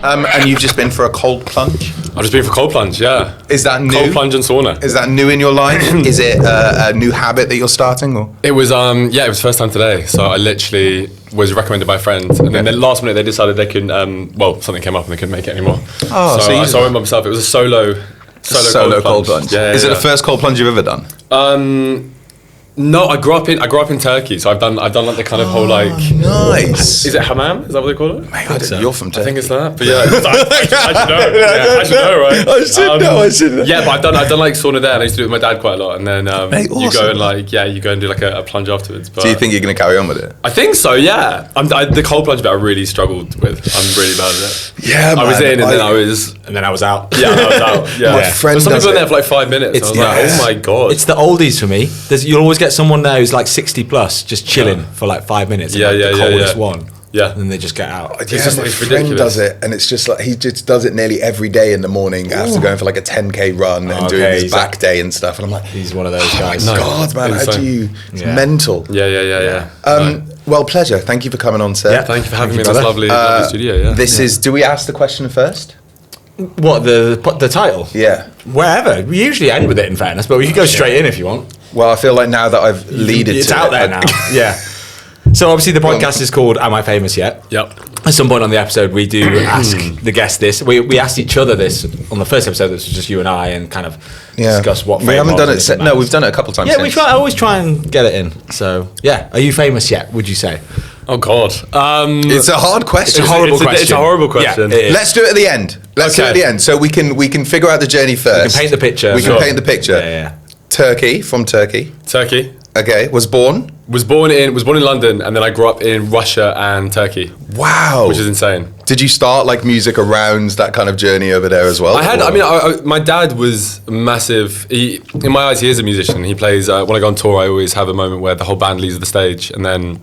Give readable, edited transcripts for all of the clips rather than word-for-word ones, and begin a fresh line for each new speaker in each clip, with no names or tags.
And you've just been for a cold plunge?
I've just been for cold plunge, yeah.
Is that new?
Cold plunge and sauna.
Is that new in your life? Is it a new habit that you're starting? Or?
It was, it was first time today. So I literally was recommended by a friend. And then the last minute they decided they couldn't, something came up and they couldn't make it anymore.
Oh,
so I went by myself. It was a solo cold plunge.
Yeah, is it the first cold plunge you've ever done?
No, I grew up in Turkey, so I've done like the kind of whole like.
Nice.
Is it hammam? Is that what they call it?
Mate, you're from Turkey.
I think it's that. But yeah, I should know. Yeah, I should know, right?
I should know.
Yeah, but I've done like sauna there, and I used to do it with my dad quite a lot. And then
Mate, awesome.
you go and do like a plunge afterwards. But
do you think you're going to carry on with it?
I think so. Yeah. The cold plunge bit I really struggled with. I'm really bad at it.
Yeah, man.
I was in, and then I was out. Yeah, I was out. Yeah.
My friend
some
does
people in
it.
there for like 5 minutes. I was like, oh my god.
It's the oldies for me. You'll always get someone there who's like 60 plus, just chilling for like 5 minutes. And the coldest one.
Yeah.
And then they just get out.
Yeah, my friend
ridiculous.
does it, and it's just like he just does it nearly every day in the morning after going for like a 10k run and doing his back day and stuff. And I'm like,
he's one of those guys.
My God, man, how do you? It's mental.
Yeah.
Well, pleasure. Thank you for coming on, sir.
Yeah, thank you for having me in this lovely studio. Yeah.
This is. Do we ask the question first?
What, the title?
Yeah.
Wherever. We usually end with it, in fairness, but we could go straight in if you want.
Well, I feel like now that I've leaded
it's
to
out
it,
there now. Yeah. So obviously the podcast is called Am I Famous Yet?
Yep.
At some point on the episode, we do ask the guest this. We asked each other this on the first episode. This was just you and I, and kind of discuss what fame
we haven't
was
done it. No, we've done it a couple times.
Yeah, I always try and get it in. So yeah, are you famous yet? Would you say?
Oh God,
it's a hard question.
It's a horrible question.
It's a horrible question.
Yeah,
let's do it at the end. Let's do it at the end, so we can figure out the journey first.
We can paint the picture.
We can paint the picture.
Yeah.
Turkey, from Turkey.
Turkey.
Okay, was born
in London, and then I grew up in Russia and Turkey.
Wow,
which is insane.
Did you start like music around that kind of journey over there as well?
My dad was massive. In my eyes, he is a musician. He plays. When I go on tour, I always have a moment where the whole band leaves the stage, and then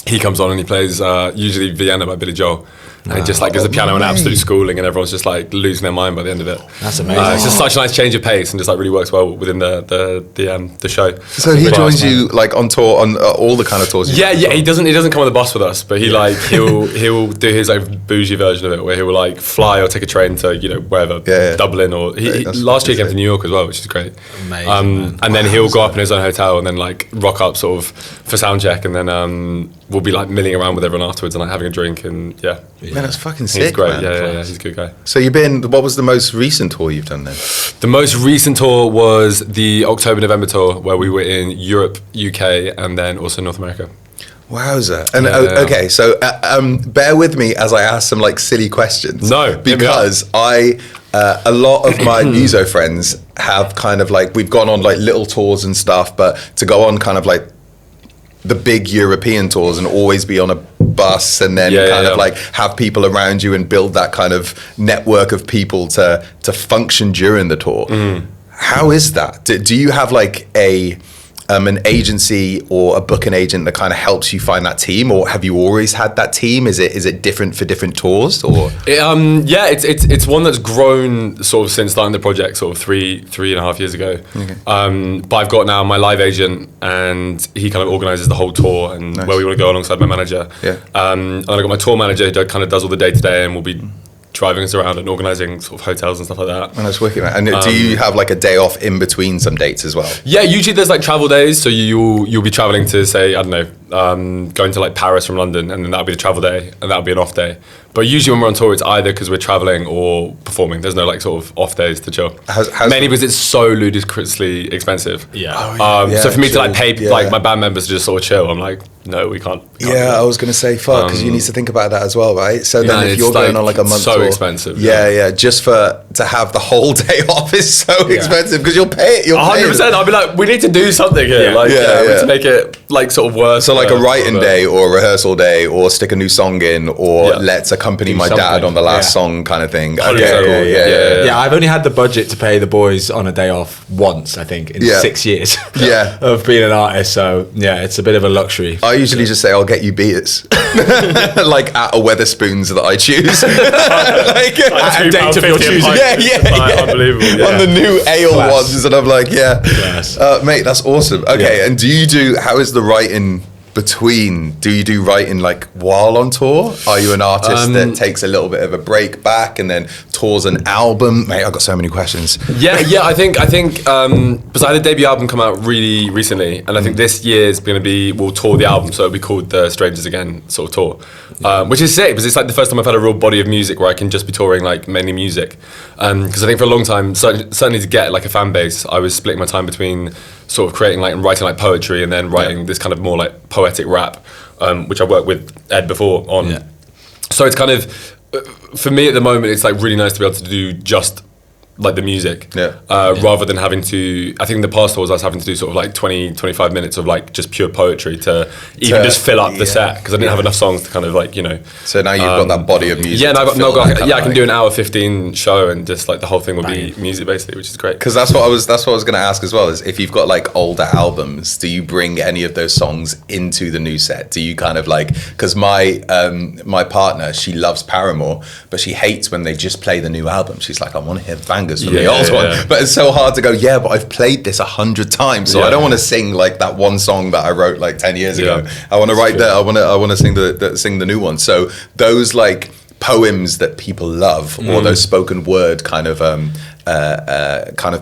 he comes on and he plays usually Vienna by Billy Joel. And he just like gives the piano an absolute schooling, and everyone's just like losing their mind by the end of it.
That's amazing.
It's just such a nice change of pace, and just like really works well within the show.
So he joins you like on tour on all the kind of tours.
Yeah. He doesn't come on the bus with us, but he'll do his like bougie version of it, where he'll like fly or take a train to wherever, Dublin, or last year he came to New York as well, which is great.
Amazing.
And then he'll go up in his own hotel and then like rock up sort of for sound check, and then we'll be like milling around with everyone afterwards and like having a drink, and
Man, that's fucking sick.
He's great.
Man.
Yeah, he's a good guy.
So what was the most recent tour you've done then?
The most recent tour was the October-November tour, where we were in Europe, UK, and then also North America.
Wowza. And okay, so bear with me as I ask some like silly questions.
No,
because a lot of my muso friends have kind of like, we've gone on like little tours and stuff, but to go on kind of like the big European tours and always be on a bus and then of like have people around you and build that kind of network of people to function during the tour. How is that? Do you have like an agency or a booking agent that kind of helps you find that team, or have you always had that team? Is it different for different tours, or?
It's one that's grown sort of since starting the project sort of three and a half years ago. Okay. But I've got now my live agent, and he kind of organises the whole tour and where we want to go alongside my manager. Yeah. And I've got my tour manager who kind of does all the day to day, and will be driving us around and organising sort of hotels and stuff like that.
And that's wicked, man. And do you have like a day off in between some dates as well?
Yeah, usually there's like travel days. So you'll be travelling to, say, I don't know, going to like Paris from London, and then that'll be the travel day, and that'll be an off day. But usually when we're on tour, it's either because we're travelling or performing. There's no like sort of off days to chill. Mainly because it's so ludicrously expensive.
Yeah.
So for me to like pay like my band members to just sort of chill, I'm like, no, we can't.
I was going to say fuck, because you need to think about that as well, right? So then if you're going on like a month
so
tour,
expensive.
Just to have the whole day off is so expensive, because you'll pay it.
100%. I'll be like, we need to do something here. We need to make it like sort of worse.
So like a writing day or a rehearsal day, or stick a new song in, or let's accompany my dad on the last song kind of thing. Okay,
Yeah, I've only had the budget to pay the boys on a day off once, I think, in 6 years of being an artist. So it's a bit of a luxury.
I usually just say, I'll get you beers. Like at a Weatherspoons that I choose. Like
at a date of your choosing.
Unbelievable.
On the new ale ones, and I'm like, mate, that's awesome. Okay, and how is the writing between, do you do writing like while on tour? Are you an artist that takes a little bit of a break back and then tours an album? Mate, I've got so many questions.
Yeah, I think because I had a debut album come out really recently, and I think this year's going to be, we'll tour the album, so it'll be called the Strangers Again sort of tour, which is sick because it's like the first time I've had a real body of music where I can just be touring like mainly music, because I think for a long time, certainly to get like a fan base, I was splitting my time between sort of creating like and writing like poetry and then writing this kind of more like poetic rap, which I worked with Ed before on. Yeah. So it's kind of, for me at the moment, it's like really nice to be able to do just like the music, rather than having to, I think in the past tours I was having to do sort of like 20-25 minutes of like just pure poetry to even just fill up the set, because I didn't have enough songs to kind of like, you know.
So now you've got that body of music.
Yeah, and I can do an hour 15 show and just like the whole thing will be music basically, which is great.
Because that's what I was going to ask as well, is if you've got like older albums, do you bring any of those songs into the new set? Do you kind of like, because my partner, she loves Paramore, but she hates when they just play the new album. She's like, I want to hear bangers from the old one, but it's so hard to go, but I've played this 100 times, so I don't want to sing like that one song that I wrote like 10 years ago. I want to write that, I want to sing the new one. So those like poems that people love, or those spoken word kind of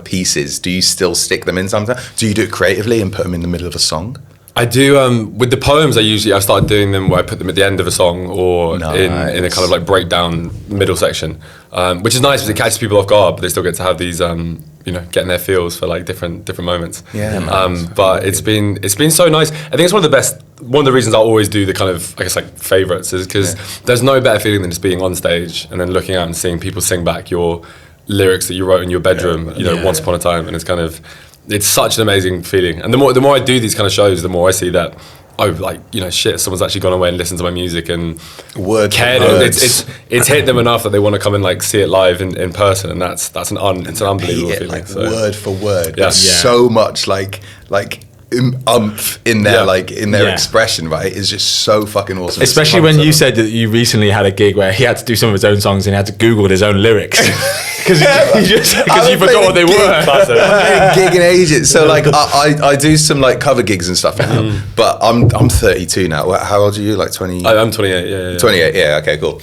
pieces, do you still stick them in sometimes? Do you do it creatively and put them in the middle of a song?
I do, with the poems I started doing them where I put them at the end of a song or in a kind of like breakdown middle section, which is nice because it catches people off guard, but they still get to have these, getting their feels for like different moments. But it's been so nice. I think it's one of the reasons I'll always do the kind of, I guess, like favourites is because there's no better feeling than just being on stage and then looking out and seeing people sing back your lyrics that you wrote in your bedroom, once upon a time, and it's kind of, it's such an amazing feeling. And the more I do these kind of shows, the more I see that, someone's actually gone away and listened to my music and cared. It's hit them enough that they want to come and like see it live in person, and it's an unbelievable feeling.
Like word for word. There's so much like umph in their expression, right? Is just so fucking awesome.
Especially when you said that you recently had a gig where he had to do some of his own songs and he had to Google his own lyrics because you forgot what they were.
I haven't played a gig in ages, so like I do some like cover gigs and stuff now. But I'm 32 now. How old are you? Like 20?
I'm 28. Yeah.
28. Yeah. Okay. Cool.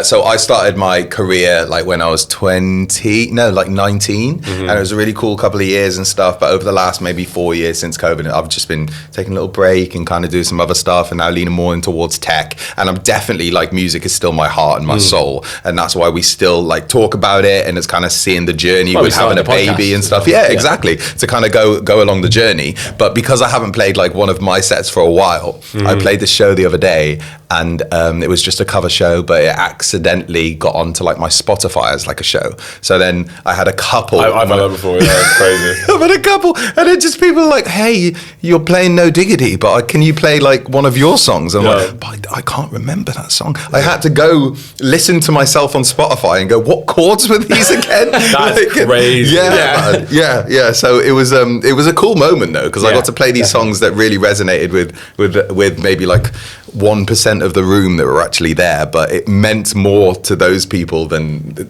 So I started my career like when I was 19, and it was a really cool couple of years and stuff. But over the last maybe 4 years since COVID, I've just been taking a little break and kind of do some other stuff, and now leaning more in towards tech. And I'm definitely like, music is still my heart and my soul, and that's why we still like talk about it. And it's kind of seeing the journey with having a baby and stuff. Yeah, exactly. To kind of go along the journey. But because I haven't played like one of my sets for a while, I played this show the other day, and it was just a cover show, but it accidentally got onto like my Spotify as like a show. So then I had a couple.
I've had that before. Yeah, it's crazy.
I've had a couple, and then just people like, "Hey, you're playing No Diggity, but can you play like one of your songs?" And I'm like, but I can't remember that song. I had to go listen to myself on Spotify and go, "What chords were these again?"
That's crazy.
Yeah. So it was a cool moment though, because I got to play these songs that really resonated with maybe like 1% of the room that were actually there, but it meant more to those people than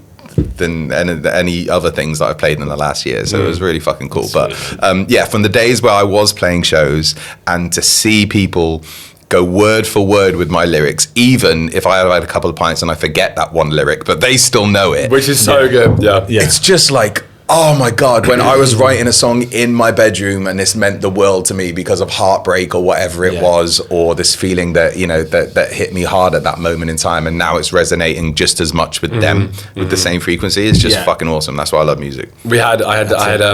any other things that I've played in the last year. So it was really fucking cool. But from the days where I was playing shows and to see people go word for word with my lyrics, even if I have had a couple of pints and I forget that one lyric, but they still know it.
Which is so good. Yeah.
It's just like, oh my God, when I was writing a song in my bedroom and this meant the world to me because of heartbreak or whatever it was, or this feeling that, that hit me hard at that moment in time, and now it's resonating just as much with them with the same frequency. It's just fucking awesome. That's why I love music.
I had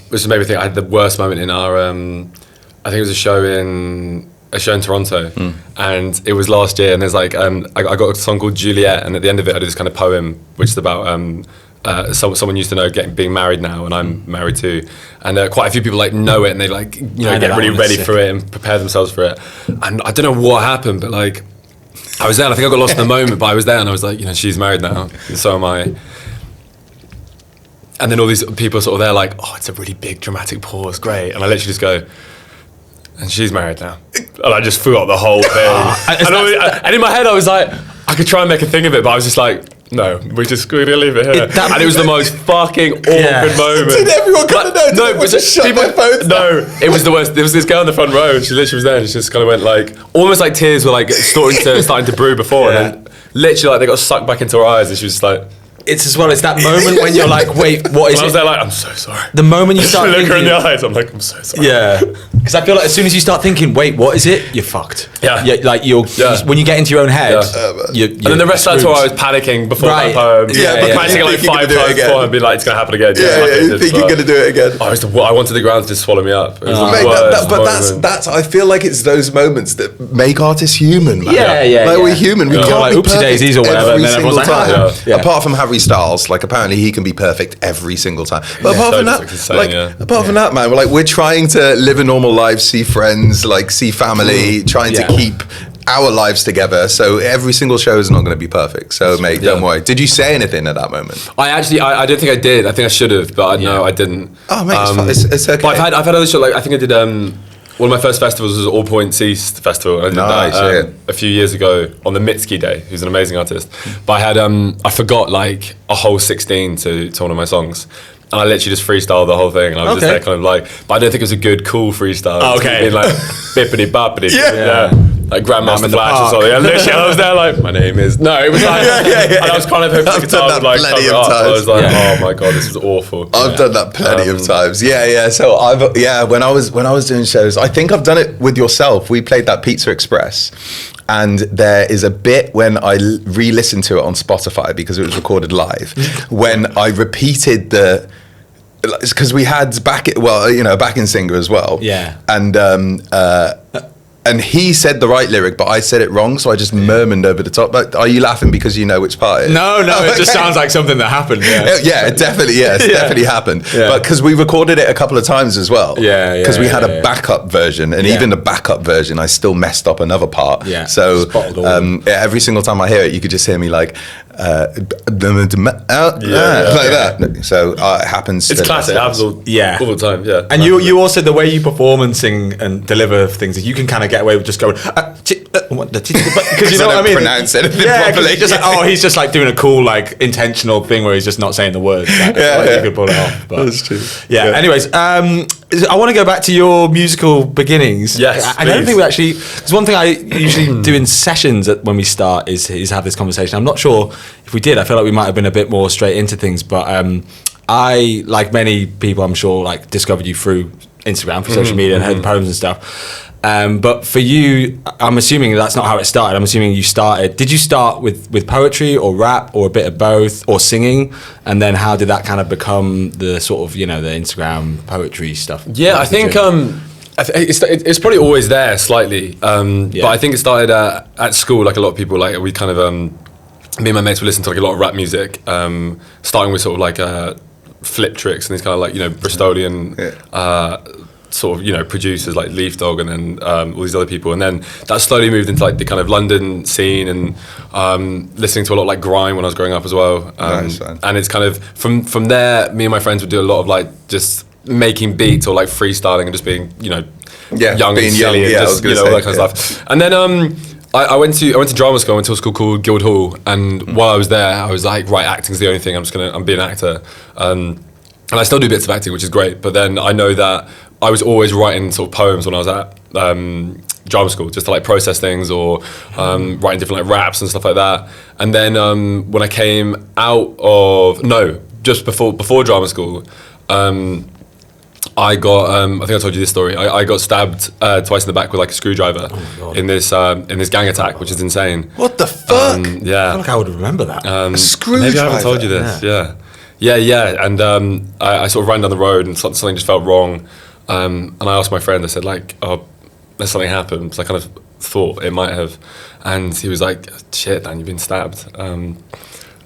which made me think I had the worst moment in our, I think it was a show in Toronto, and it was last year, and there's like, I got a song called Juliet, and at the end of it I did this kind of poem, which is about, someone used to know being married now, and I'm married too, and quite a few people like know it, and they like get really ready for it and prepare themselves for it. And I don't know what happened, but like I was there, and I think I got lost in the moment, but I was there, and I was like, she's married now, and so am I. And then all these people sort of there like, oh, it's a really big dramatic pause, great, and I literally just go, and she's married now, and I just threw up the whole thing. And in my head I was like, I could try and make a thing of it, but I was just like, No, we're gonna leave it here. And it was the most fucking awkward moment.
Did everyone kind of know? Did everyone just shut their phones down?
It was the worst. There was this girl in the front row, and she literally was there, and she just kind of went like, almost like tears were like starting to brew before, and then literally like they got sucked back into her eyes, and she was just like.
It's as well as that moment when you're like, wait, what is it?
I was there like, I'm so sorry.
The moment you start
look
thinking...
her in the eyes, I'm like, I'm so sorry.
Yeah. Because I feel like as soon as you start thinking, wait, what is it? You're fucked.
Yeah.
When you get into your own head, you're
and then the rest of that tour I was panicking before that poem. Practicing like 5 times before and being like, it's going to happen again.
You think you're going to do it again.
I wanted the ground to just swallow me up. It was
that's I feel like it's those moments that make artists human, man.
Yeah.
We're human. We can't be
oopsie daisies or whatever.
Every single time.
Yeah.
Apart from Harry Styles, like apparently he can be perfect every single time. But apart from that, man, we're trying to live a normal life, see friends, like see family, trying to keep our lives together. So every single show is not going to be perfect. So mate, don't worry. Did you say anything at that moment?
I don't think I did. I think I should have, but no, I didn't.
Oh mate, it's okay.
But I've had other shows. Like I think I did. One of my first festivals was All Points East Festival. And I did that a few years ago on the Mitski Day, who's an amazing artist. But I had I forgot like a whole 16 to one of my songs. And I literally just freestyled the whole thing, and I was just there kind of like, but I don't think it was a good, cool freestyle.
Oh, okay.
Being like, bippity boppity, like Grandmaster Flash or something. And literally I was there like, my name is, no, it was like, and I was kind of hoping the guitar would like cover it up. I was like, oh my God, this is awful.
I've done that plenty of times. So when I was doing shows, I think I've done it with yourself. We played that Pizza Express. And there is a bit when I re-listened to it on Spotify because it was recorded live, when I repeated because we had backing singer as well.
Yeah.
And he said the right lyric, but I said it wrong, so I just murmured over the top. But are you laughing because you know which part it is?
No, it just sounds like something that happened. Yeah,
it definitely happened.
Yeah.
But because we recorded it a couple of times as well. Because we had a backup version, and even the backup version, I still messed up another part.
Yeah.
So every single time I hear it, you could just hear me like, like that. So it happens.
It's classic. It happens all the time. Yeah.
And you also, the way you perform and sing and deliver things, you can kind of get away with just going because you know what I mean.
Pronounce anything properly.
He's just like doing a cool, like intentional thing where he's just not saying the words. You could pull it off. But, that's true. Anyways, I want to go back to your musical beginnings.
Yes,
I don't think we actually. There's one thing I usually do in sessions when we start is have this conversation. I'm not sure if we did. I feel like we might have been a bit more straight into things, but I, like many people, I'm sure, like discovered you through Instagram, through social media, and heard the poems and stuff. But for you, I'm assuming that's not how it started. I'm assuming did you start with poetry or rap or a bit of both or singing? And then how did that kind of become the sort of, the Instagram poetry stuff?
Yeah, I think it's probably always there slightly. But I think it started at school, like a lot of people, like we kind of, me and my mates would listen to like a lot of rap music, starting with sort of like Flip Tricks and these kind of like, Bristolian sort of, producers like Leaf Dog and then all these other people. And then that slowly moved into like the kind of London scene and listening to a lot like grime when I was growing up as well. And it's kind of, from there, me and my friends would do a lot of like just making beats or like freestyling and just being, young and silly and just, all that kind of stuff. And then I went to drama school. I went to a school called Guildhall, and while I was there, I was like, right, acting's the only thing. I'm being an actor, and I still do bits of acting, which is great. But then I know that I was always writing sort of poems when I was at drama school, just to like process things or writing different like raps and stuff like that. And then when I came out of just before drama school. I got. I think I told you this story. I got stabbed twice in the back with like a screwdriver in this gang attack, which is insane.
What the fuck?
I
feel like I would remember that.
A screwdriver.
Maybe I haven't told you this. Yeah. And I sort of ran down the road and something just felt wrong. And I asked my friend. I said like, "Oh, there's something happened." So I kind of thought it might have, and he was like, "Shit, Dan, you've been stabbed."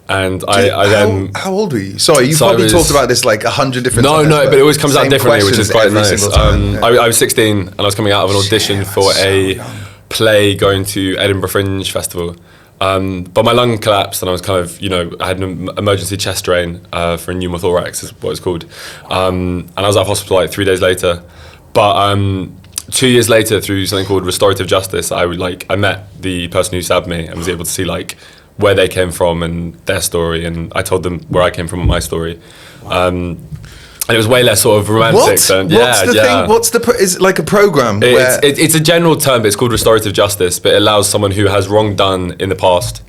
And
how old were you? Sorry, you probably talked about this like 100 different times.
No, but it always comes out differently, which is quite nice. I was 16 and I was coming out of an audition for a play going to Edinburgh Fringe Festival. But my lung collapsed and I was kind of, I had an emergency chest drain for a pneumothorax, is what it's called. And I was out of hospital like 3 days later. But 2 years later, through something called restorative justice, I met the person who stabbed me and was able to see like where they came from and their story, and I told them where I came from and my story. And it was way less sort of romantic.
What's the thing? Is it like a program?
It's a general term, but it's called restorative justice. But it allows someone who has wrong done in the past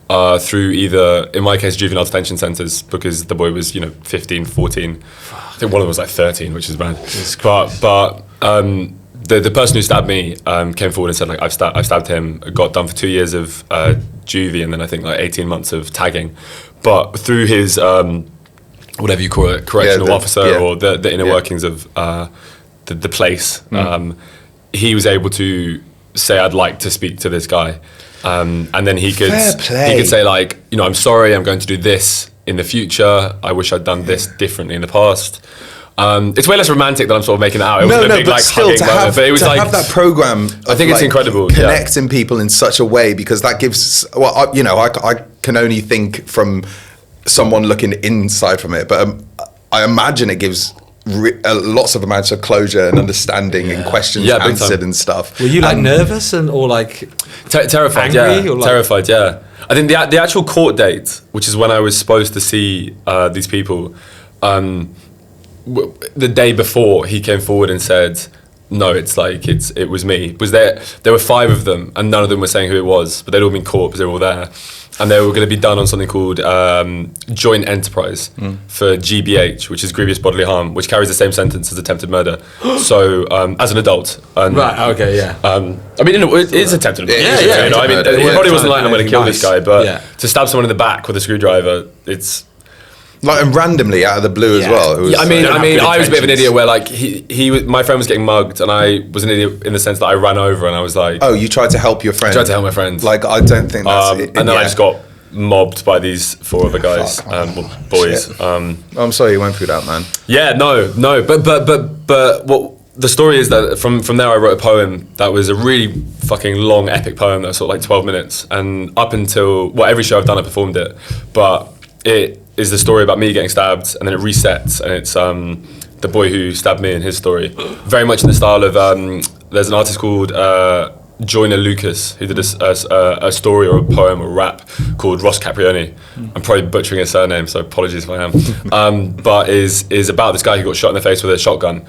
through either, in my case, juvenile detention centres, because the boy was 15, 14. I think one of them was like 13, which is bad. But the person who stabbed me came forward and said like I've stabbed him. Got done for 2 years of juvie, and then I think like 18 months of tagging. But through his whatever you call it, correctional officer, or the inner workings of the place, he was able to say, I'd like to speak to this guy. And then he could say like, I'm sorry, I'm going to do this in the future. I wish I'd done this differently in the past. It's way less romantic than I'm sort of making it out. It wasn't a big like hugging moment, but it was like,
have that program.
I think it's incredible.
Connecting people in such a way, because that gives, I can only think from someone looking inside from it, but I imagine it gives lots of amounts of closure and understanding and questions answered and stuff.
Were you like nervous or like
terrified?
Angry, or like...
Terrified. Yeah. I think the actual court date, which is when I was supposed to see these people, the day before he came forward and said, no, it was me. There were 5 of them, and none of them were saying who it was, but they'd all been caught because they were all there. And they were going to be done on something called joint enterprise for GBH, which is grievous bodily harm, which carries the same sentence as attempted murder. So as an adult.
Right, okay, yeah.
I mean, it is attempted murder.
Yeah.
I mean, it probably wasn't like, I'm going to kill this guy, but to stab someone in the back with a screwdriver, it's...
Like, and randomly out of the blue as well.
I was a bit of an idiot where like he was, my friend was getting mugged, and I was an idiot in the sense that I ran over and I was like,
oh, you tried to help your friend.
I tried to help my friend.
Like, I don't think that's it.
And then I just got mobbed by these 4 other guys, boys.
I'm sorry you went through that, man.
Yeah, no, but what the story is that from there I wrote a poem that was a really fucking long epic poem that was sort of like 12 minutes, and up until every show I've done I performed it, but it is the story about me getting stabbed, and then it resets, and it's the boy who stabbed me and his story. Very much in the style of, there's an artist called Joyner Lucas, who did a story or a poem or rap called Ross Caprioni. I'm probably butchering his surname, so apologies if I am. But is about this guy who got shot in the face with a shotgun.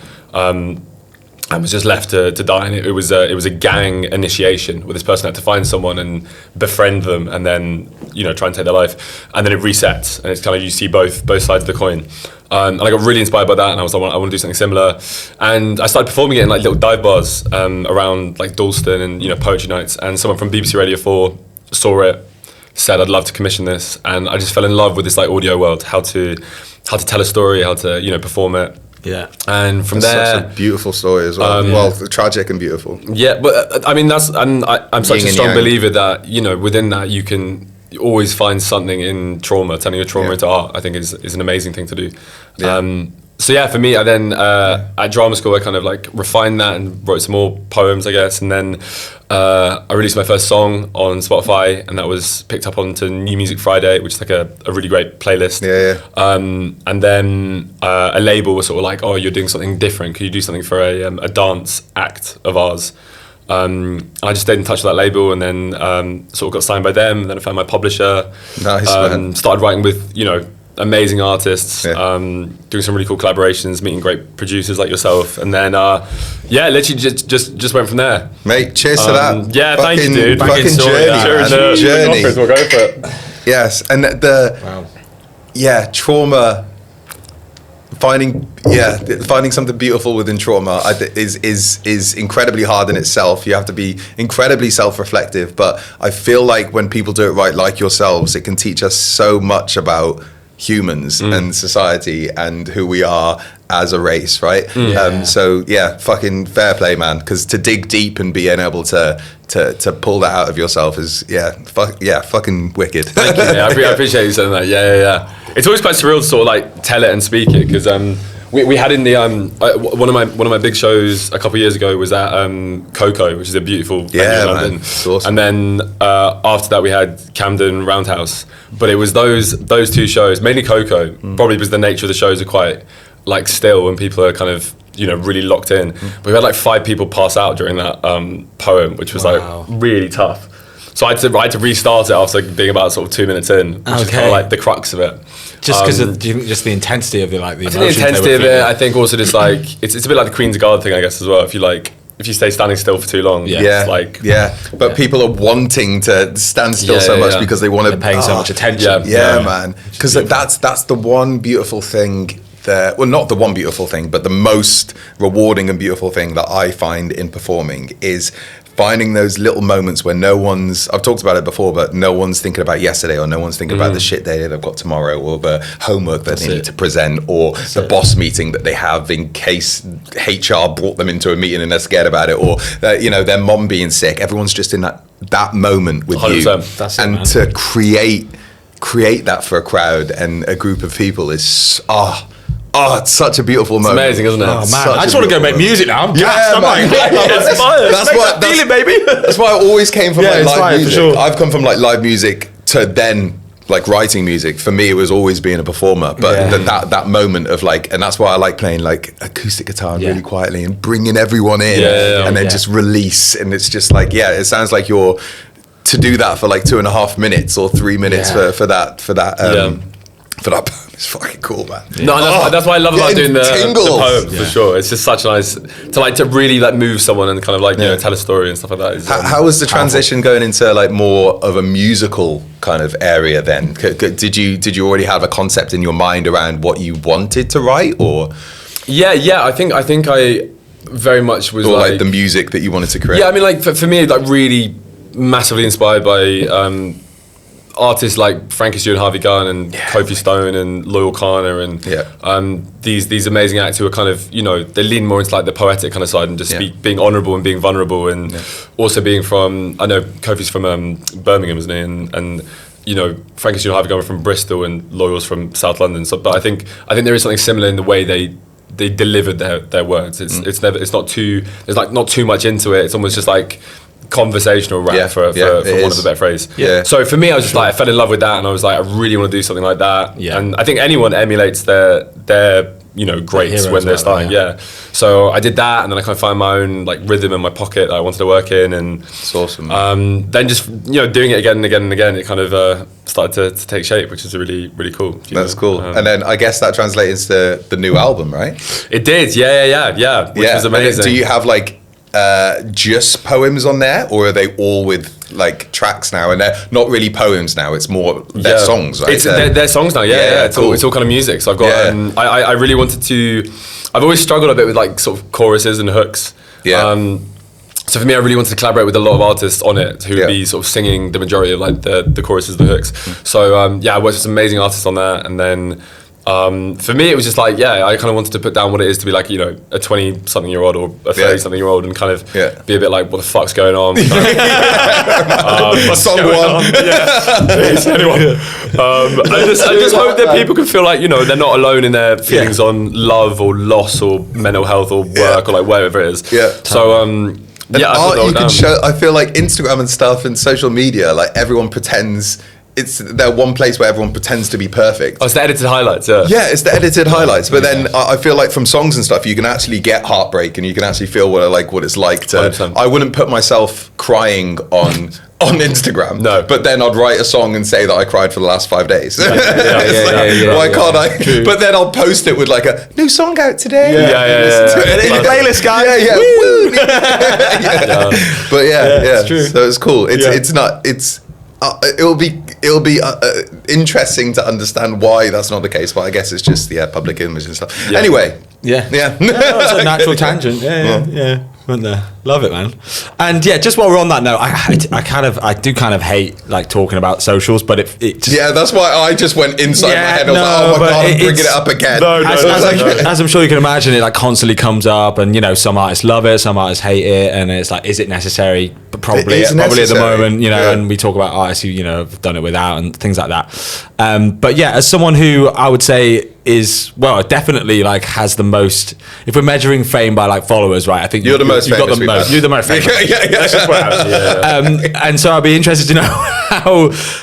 And was just left to die. And it was a gang initiation where this person had to find someone and befriend them, and then try and take their life. And then it resets, and it's kind of, you see both sides of the coin. And I got really inspired by that, and I was like, I want to do something similar. And I started performing it in like little dive bars around like Dalston and poetry nights. And someone from BBC Radio 4 saw it, said I'd love to commission this, and I just fell in love with this like audio world, how to tell a story, how to perform it.
Yeah,
and from there,
such a beautiful story as well. Tragic and beautiful.
Yeah, but I mean I'm such a strong believer that within that you can always find something in trauma. Turning your trauma into art, I think, is an amazing thing to do. Yeah. So yeah, for me, I then at drama school I kind of like refined that and wrote some more poems, I guess, and then I released my first song on Spotify, and that was picked up onto New Music Friday, which is like a really great playlist. And then a label was sort of like, oh, you're doing something different. Could you do something for a dance act of ours? I just stayed in touch with that label, and then sort of got signed by them. And then I found my publisher.
Nice,
started writing with amazing artists, doing some really cool collaborations, meeting great producers like yourself, and then literally just went from there.
Mate, cheers to that.
Yeah, thank you, dude.
Fucking journey.
We'll go for it.
Yes, and trauma. Finding something beautiful within trauma is incredibly hard in itself. You have to be incredibly self-reflective, but I feel like when people do it right, like yourselves, it can teach us so much about humans and society and who we are as a race, right? Fucking fair play, man, because to dig deep and being able to pull that out of yourself is fucking wicked.
Thank you. I appreciate you saying that. Yeah. It's always quite surreal to sort of like tell it and speak it, because we had in the one of my big shows a couple of years ago was at Coco, which is a beautiful venue in London.
It's awesome.
And then after that we had Camden Roundhouse, but it was those 2 shows, mainly Coco, probably because the nature of the shows are quite like still and people are kind of really locked in. But we had like 5 people pass out during that poem, which was like really tough. So I had to restart it after being about sort of 2 minutes in, which is kind of like the crux of it.
Just because do you think just the intensity of the
I think the intensity of it. I think also just like it's a bit like the Queen's Guard thing, I guess, as well. If you stay standing still for too long,
but people are wanting to stand still so much because they want to.
They're paying so much attention.
Yeah, man. Because that's the one beautiful thing. Not the one beautiful thing, but the most rewarding and beautiful thing that I find in performing is finding those little moments where I've talked about it before, but no one's thinking about yesterday, or no one's thinking about the shit day they've got tomorrow, or the homework that they need to present, or the boss meeting that they have in case HR brought them into a meeting and they're scared about it, or their mom being sick. Everyone's just in that moment with 100%. You.
That's
and
it,
to create that for a crowd and a group of people is it's such a beautiful moment.
It's amazing, isn't it?
Oh man, I just want to go make music now. I'm gassed. I'm like,
that's why I always came from like live music.
For sure.
I've come from like live music to then like writing music. For me, it was always being a performer. But that moment of like, and that's why I like playing like acoustic guitar really quietly and bringing everyone in, and then just release. And it's just like, it sounds like you're to do that for like 2.5 minutes or 3 minutes for that it's fucking cool, man.
No, that's what I love about doing the poem, for sure. It's just such nice to really like move someone and kind of like tell a story and stuff like that.
How was the transition going into like more of a musical kind of area then? Did you already have a concept in your mind around what you wanted to write, or?
Yeah. I think I very much was
like the music that you wanted to create.
Yeah, I mean, like for me, like really massively inspired by artists like Frankie Stewart and Harvey Gunn and Kofi Stone and Loyal Kana and these amazing acts who are kind of, they lean more into like the poetic kind of side and just being honourable and being vulnerable, and also being from, I know Kofi's from Birmingham, isn't he? And Frankie Stewart and Harvey Gunn are from Bristol and Loyal's from South London. So, but I think there is something similar in the way they delivered their words. It's not too much into it. It's almost just like conversational rap for want of a better phrase. So for me, I was just like, I fell in love with that, and I was like, I really want to do something like that. And I think anyone emulates their greats when they're starting. So I did that, and then I kind of found my own like rhythm in my pocket that I wanted to work in, and
it's awesome.
Then just doing it again and again and again, it kind of started to take shape, which is really, really cool.
That's cool. And then I guess that translates to the new album, right?
It did. Yeah. Which was amazing.
Do you have like just poems on there, or are they all with like tracks now? And they're not really poems now, it's more their songs, right?
They're songs now. It's all kind of music. So I've got I really wanted to, I've always struggled a bit with like sort of choruses and hooks. So for me, I really wanted to collaborate with a lot of artists on it who would be sort of singing the majority of like the choruses, the hooks. So I worked with some amazing artists on that, and then for me, it was just like, I kind of wanted to put down what it is to be like, a 20-something-year-old or a 30-something-year-old, and kind of be a bit like, what the fuck's going on?
Someone.
Anyone. I just hope that people can feel like, they're not alone in their feelings on love or loss or mental health or work or like whatever it is. So,
art you can show. I feel like Instagram and stuff and social media, like everyone pretends. They're one place where everyone pretends to be perfect.
Oh, it's the edited highlights,
it's the edited highlights. But then I feel like from songs and stuff, you can actually get heartbreak, and you can actually feel what it's like to. 100%. I wouldn't put myself crying on Instagram.
No.
But then I'd write a song and say that I cried for the last 5 days. Why can't I? True. But then I'll post it with like a new song out today.
In the playlist, guys.
But it's true. So it's cool. It'll be interesting to understand why that's not the case, but I guess it's just public image and stuff. Anyway,
it's a natural tangent. Went there. Love it, man. And just while we're on that note, I do kind of hate like talking about socials, but it just,
that's why I just went inside my head. I was like, oh my god, I'm bringing it up again.
As I'm sure you can imagine, it like constantly comes up, and some artists love it, some artists hate it, and it's like, is it necessary? But probably at the moment, and we talk about artists who have done it without and things like that. But as someone who I would say is definitely like has the most, if we're measuring fame by like followers, right? I think you're the most famous. You're the most famous. That's just what happens. And so I'd be interested to know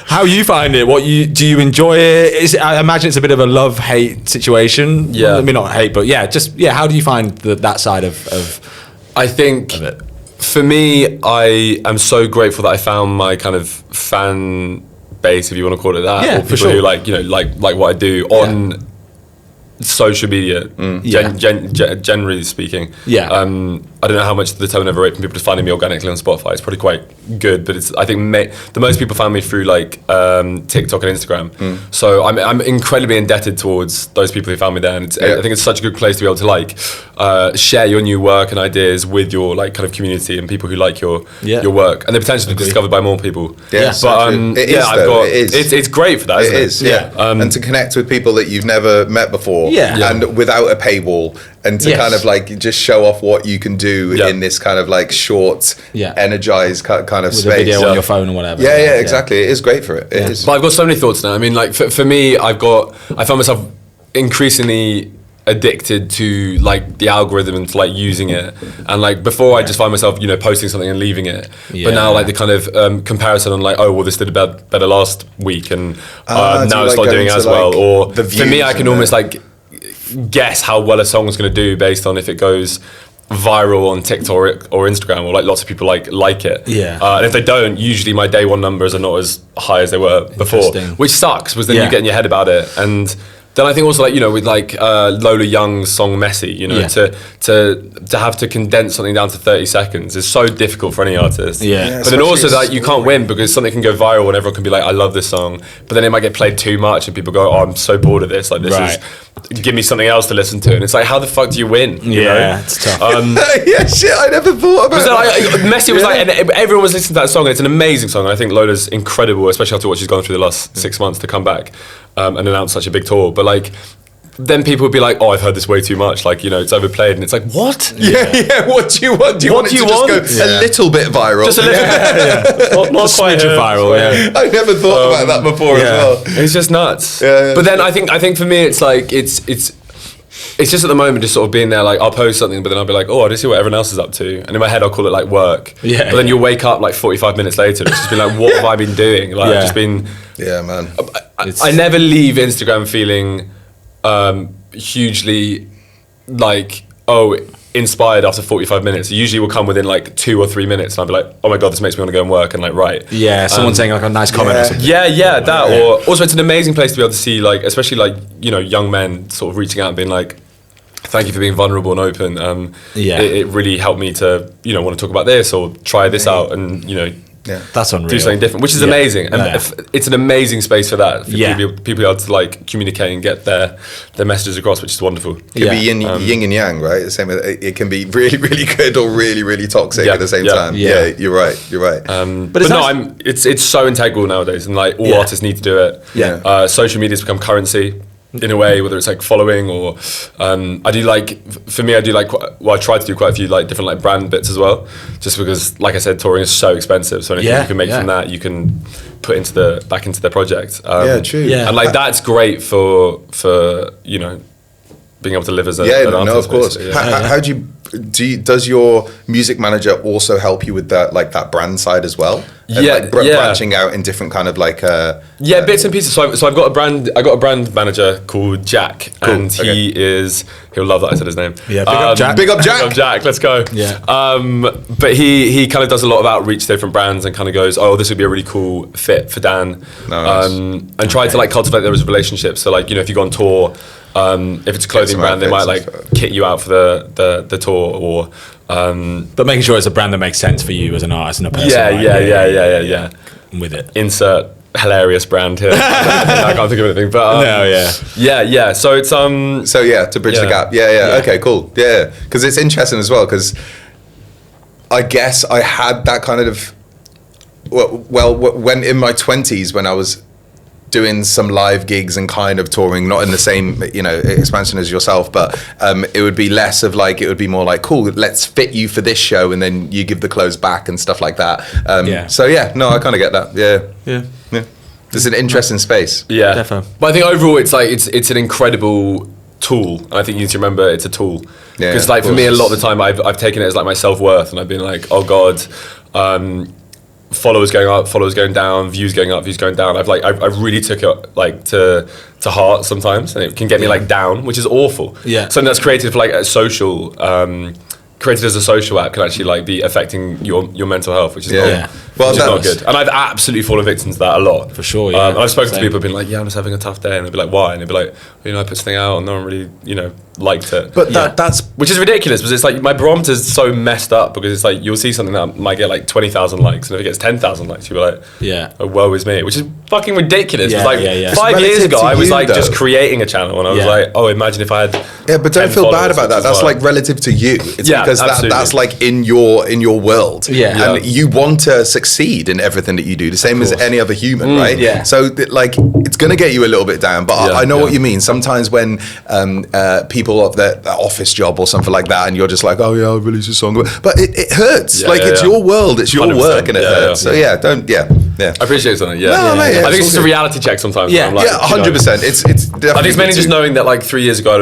how you find it. Do you enjoy it? I imagine it's a bit of a love-hate situation.
I
mean, not hate, but how do you find that side of
I think
of it?
For me, I am so grateful that I found my kind of fan base, if you want to call it that,
Yeah,
or people
for sure.
who like what I do on social media, generally speaking.
Yeah.
I don't know how much the turnover rate from people just finding me organically on Spotify. It's probably quite good, but I think the most people found me through like TikTok and Instagram. So I'm incredibly indebted towards those people who found me there, and I think it's such a good place to be able to like share your new work and ideas with your like kind of community and people who like your work, and the potential to be discovered by more people.
Yeah,
but it's great for that.
It is, yeah. And to connect with people that you've never met before, and without a paywall, and to kind of like just show off what you can do in this kind of like short, energized kind of
with
space.
a video on your phone or whatever.
Yeah, exactly. It is great for it. It is.
But I've got so many thoughts now. I mean, like for me, I found myself increasingly addicted to like the algorithm and to like using it, and like before I just find myself posting something and leaving it, but now like the kind of comparison on like, oh well, this did better last week, and now it's
like
not doing as well, or for me I can almost like guess how well a song's going to do based on if it goes viral on TikTok or Instagram, or like lots of people like it. And if they don't, usually my day one numbers are not as high as they were before, which sucks, because then you get in your head about it. And then I think also like with like Lola Young's song Messy, to have to condense something down to 30 seconds is so difficult for any artist. But then also like you can't win, because something can go viral and everyone can be like, I love this song, but then it might get played too much and people go, oh, I'm so bored of this, like this is, give me something else to listen to. And it's like, how the fuck do you win? You know?
It's tough.
I never thought about that.
Messy was like, and everyone was listening to that song, and it's an amazing song, and I think Lola's incredible, especially after what she's gone through the last 6 months to come back and announce such a big tour. But like, then people would be like, oh, I've heard this way too much, like, it's overplayed, and it's like, what?
What do you want? Do you want it to just go a little bit viral?
Just a little bit. Not quite
viral,
I never thought about that before as well.
It's just nuts. But then I think for me, it's like, it's just at the moment just sort of being there, like I'll post something, but then I'll be like, oh, I just see what everyone else is up to, and in my head I'll call it like work. But then you'll wake up like 45 minutes later, it's just been like, what have I been doing? Like I've just been. Yeah, man. I never leave Instagram feeling hugely like, oh, inspired after 45 minutes. It usually will come within like 2 or 3 minutes, and I'll be like, oh my god, this makes me want to go and work and like write.
Someone saying like a nice comment or something.
Or also it's an amazing place to be able to see, like, especially like young men sort of reaching out and being like, thank you for being vulnerable and open. It really helped me to want to talk about this or try this out, and
that's unreal.
Do something different, which is amazing, and it's an amazing space for that. For people able to like communicate and get their messages across, which is wonderful.
It can be yin and yang, right? The same. It can be really, really good or really, really toxic at the same time. You're right. But no,
it's so integral nowadays, and like all artists need to do it. Social media's become currency. In a way, whether it's like following or I do like, for me, I do like, I try to do quite a few like different like brand bits as well, just because like I said, touring is so expensive, so anything you can make from that you can put back into the project.
True.
And like that's great for being able to live as an artist.
No, of course. How does your music manager also help you with that, like that brand side as well? And branching out in different kind of like
bits and pieces. So I've got a brand manager called Jack, and he'll love that I said his name.
Big up Jack. Big up
Jack. Let's go. But he kind of does a lot of outreach to different brands and kind of goes, oh, this would be a really cool fit for Dan. Nice. And try to like cultivate those relationships. So like if you go on tour, if it's a clothing brand, they might like kit you out for the tour, or
but making sure it's a brand that makes sense for you as an artist and a person.
Yeah.
With it,
insert hilarious brand here. I can't think of anything, but So it's
to bridge the gap. Okay, cool. Because it's interesting as well, because I guess I had that kind of when in my 20s, when I was doing some live gigs and kind of touring, not in the same expansion as yourself, but it would be less of like, it would be more like, cool, let's fit you for this show, and then you give the clothes back and stuff like that. I kind of get that. It's an interesting space.
Definitely.
But I think overall it's like it's an incredible tool, and I think you need to remember it's a tool, because like for me, a lot of the time I've taken it as like my self-worth, and I've been like, oh god, followers going up, followers going down, views going up, views going down. I really took it like to heart sometimes, and it can get me like down, which is awful. Something that's created for like a social created as a social app can actually like be affecting your mental health, which is not good. And I've absolutely fallen victim to that a lot.
For sure, yeah.
And I've spoken to people who've been like, yeah, I'm just having a tough day, and they'll be like, why? And they'll be like, I put something out and no one really, liked it.
But that's
which is ridiculous, because it's like my barometer's so messed up, because it's like you'll see something that might get like 20,000 likes, and if it gets 10,000 likes, you'll be like, oh, woe is me, which is fucking ridiculous.
Yeah,
It's like 5 years ago, I was like just creating a channel, and I was like, oh, imagine if I had.
Yeah, but don't feel bad about that. That's like relative to you. It's because that's like in your world.
Yeah.
And you want to succeed in everything that you do, the same as any other human, right?
Yeah.
So like it's gonna get you a little bit down, but I know what you mean. Sometimes when people of the office job or something like that, and you're just like, oh yeah, I'll release a song, but it hurts. It's your world, it's your work, and it hurts. So don't. I
appreciate something.
No, mate,
I think it's just a reality check sometimes.
Yeah,
like,
100%. It's definitely.
I think it's mainly just knowing that like 3 years ago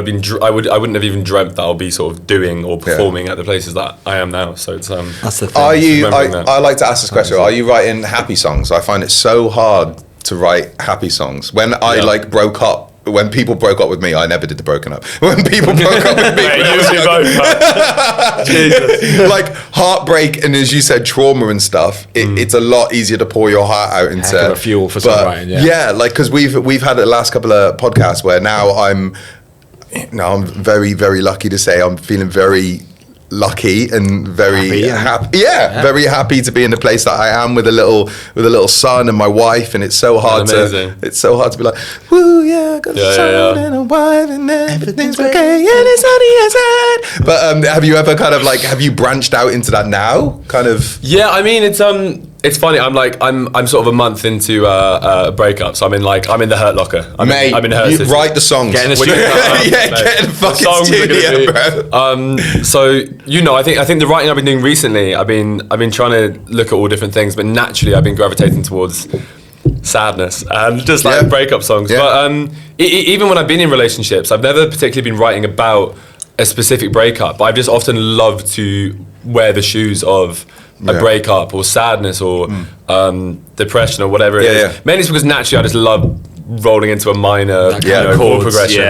I wouldn't have even dreamt that I'll be sort of doing or performing at the places that I am now. So it's
that's the thing.
Are you? I like to ask this question. Are you writing happy songs? I find it so hard to write happy songs. When I like broke up. When people broke up with me, I never did the broken up. When people broke up with me, Jesus. Like heartbreak and, as you said, trauma and stuff. It's a lot easier to pour your heart out into.
Heck of a fuel for songwriting.
Yeah, like because we've had the last couple of podcasts where now I'm very, very lucky to say I'm feeling very lucky and very happy. Very happy to be in the place that I am with a little son and my wife, and it's so hard to be like, woo, yeah, got a son and a wife and everything's okay and it's sunny outside. But have you ever kind of like, have you branched out into that now? Kind of.
Yeah, I mean it's funny. I'm sort of a month into a breakup, so I'm in the Hurt Locker. I'm in Hurt.
You write the songs.
Get in the studio.
Get in the fucking studio, bro.
So I think the writing I've been doing recently, I've been trying to look at all different things, but naturally I've been gravitating towards sadness and just like breakup songs. But even when I've been in relationships, I've never particularly been writing about a specific breakup, but I've just often loved to wear the shoes of a breakup or sadness or depression or whatever it is. Mainly it's because naturally I just love rolling into a minor chord progression.